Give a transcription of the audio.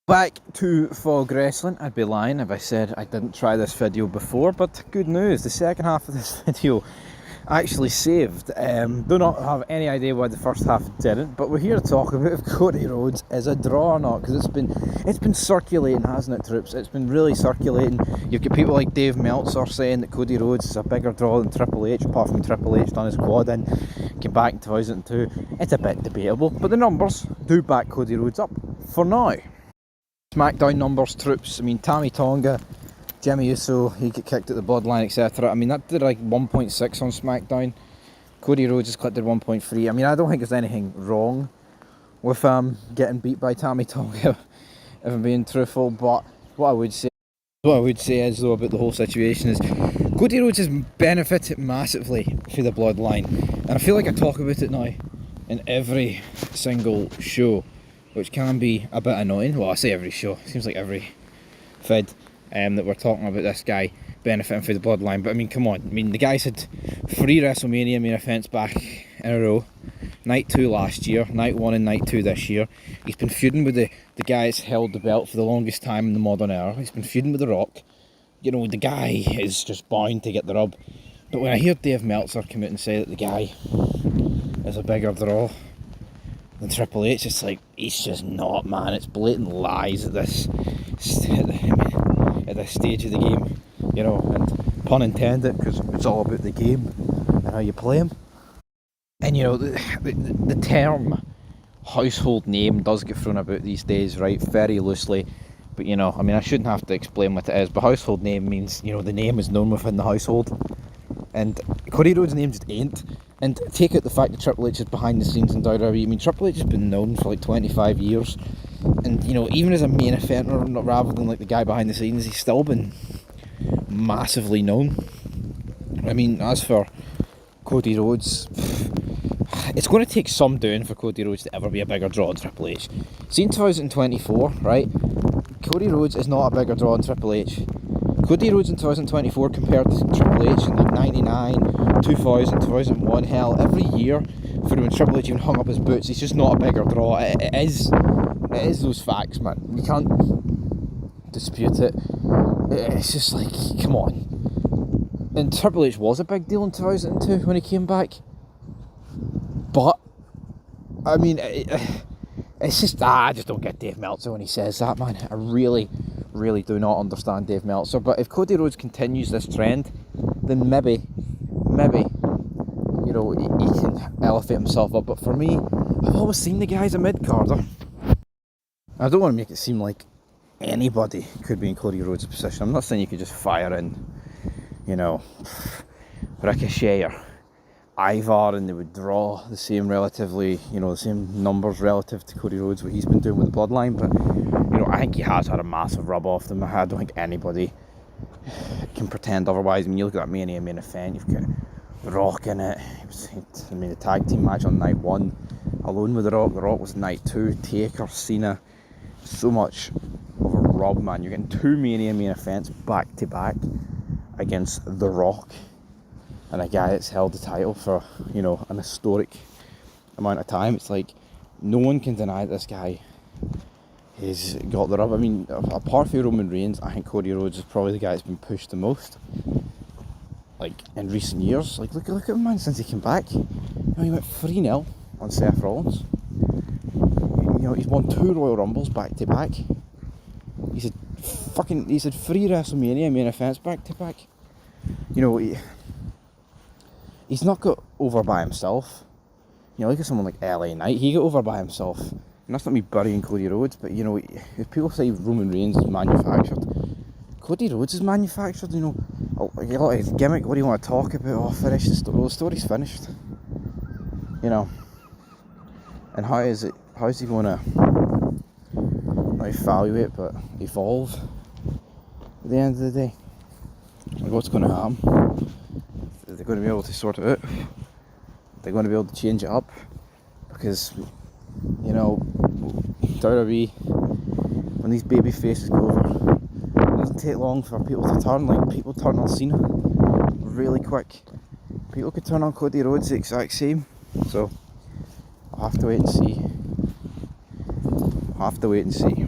Back to Fog Wrestling. I'd be lying if I said I didn't try this video before, but good news, the second half of this video actually saved. Do not have any idea why the first half didn't, but we're here to talk about if Cody Rhodes is a draw or not, because it's been circulating, hasn't it, troops? It's been really circulating. You've got people like Dave Meltzer saying that Cody Rhodes is a bigger draw than Triple H, apart from Triple H done his quad in, came back in 2002. It's a bit debatable, but the numbers do back Cody Rhodes up for now. SmackDown numbers, troops. I mean, Tammy Tonga, Jimmy Uso, he get kicked at the Bloodline, etc. I mean, that did like 1.6 on SmackDown. Cody Rhodes has clipped at 1.3. I mean, I don't think there's anything wrong with getting beat by Tammy Tonga, if I'm being truthful. But what I would say is though about the whole situation is Cody Rhodes has benefited massively through the Bloodline, and I feel like I talk about it now in every single show, which can be a bit annoying. Well, I say every show, it seems like every vid that we're talking about this guy benefiting through the Bloodline. But I mean, come on, I mean, the guy's had 3 WrestleMania main events back in a row. Night 2 last year, Night 1 and Night 2 this year. He's been feuding with the guy that's held the belt for the longest time in the modern era. He's been feuding with The Rock. You know, the guy is just bound to get the rub. But when I hear Dave Meltzer come out and say that the guy is a bigger draw than Triple H, it's like, he's just not, man. It's blatant lies at this stage of the game, you know, and pun intended, because it's all about the game and how you play him. And you know, the term household name does get thrown about these days, right, very loosely. But you know, I mean, I shouldn't have to explain what it is, but household name means, you know, the name is known within the household. And Cody Rhodes' name just ain't. And take out the fact that Triple H is behind the scenes in WWE. I mean, Triple H has been known for like 25 years. And, you know, even as a main eventer, rather than like the guy behind the scenes, he's still been massively known. I mean, as for Cody Rhodes, it's going to take some doing for Cody Rhodes to ever be a bigger draw than Triple H. See, in 2024, right, Cody Rhodes is not a bigger draw than Triple H. Cody Rhodes in 2024 compared to Triple H in like 99, 2000, 2001, hell, every year for when Triple H even hung up his boots, he's just not a bigger draw. It is those facts, man. You can't dispute it. It's just like, come on. And Triple H was a big deal in 2002 when he came back. But, I mean, it's just, I just don't get Dave Meltzer when he says that, man. I really do not understand Dave Meltzer. But if Cody Rhodes continues this trend, then maybe, you know, he can elevate himself up. But for me, I've always seen the guy as a mid-carder. I don't want to make it seem like anybody could be in Cody Rhodes' position. I'm not saying you could just fire in, you know, Ricochet or Ivar and they would draw the same relatively, you know, the same numbers relative to Cody Rhodes, what he's been doing with the Bloodline. But, you know, I think he has had a massive rub off them. I don't think anybody can pretend otherwise. I mean, you look at that Mania main event, you've got The Rock in it. The tag team match on night 1 alone with The Rock was night 2, Taker, Cena. So much of a rub, man. You're getting 2 Mania main events back to back against The Rock and a guy that's held the title for, you know, an historic amount of time. It's like, no one can deny that this guy has got the rub. I mean, apart from Roman Reigns, I think Cody Rhodes is probably the guy that's been pushed the most, like, in recent years. Like, look at him, man, since he came back. You know, he went 3-0 on Seth Rollins. You know, he's won 2 Royal Rumbles back to back. He's had 3 WrestleMania main events back to back. You know, he's not got over by himself. You know, look at someone like LA Knight, he got over by himself. And that's not me burying Cody Rhodes, but you know, if people say Roman Reigns is manufactured, Cody Rhodes is manufactured. You know, a lot of his gimmick, what do you want to talk about? Oh, finish the story. Well, the story's finished. You know, and how's he going to not evaluate but evolve at the end of the day? Like, what's going to happen? Are they going to be able to sort it out? They're going to be able to change it up? Because, you know, WWE, when these baby faces go over, it doesn't take long for people to turn. Like, people turn on Cena really quick. People could turn on Cody Rhodes the exact same. So I'll have to wait and see.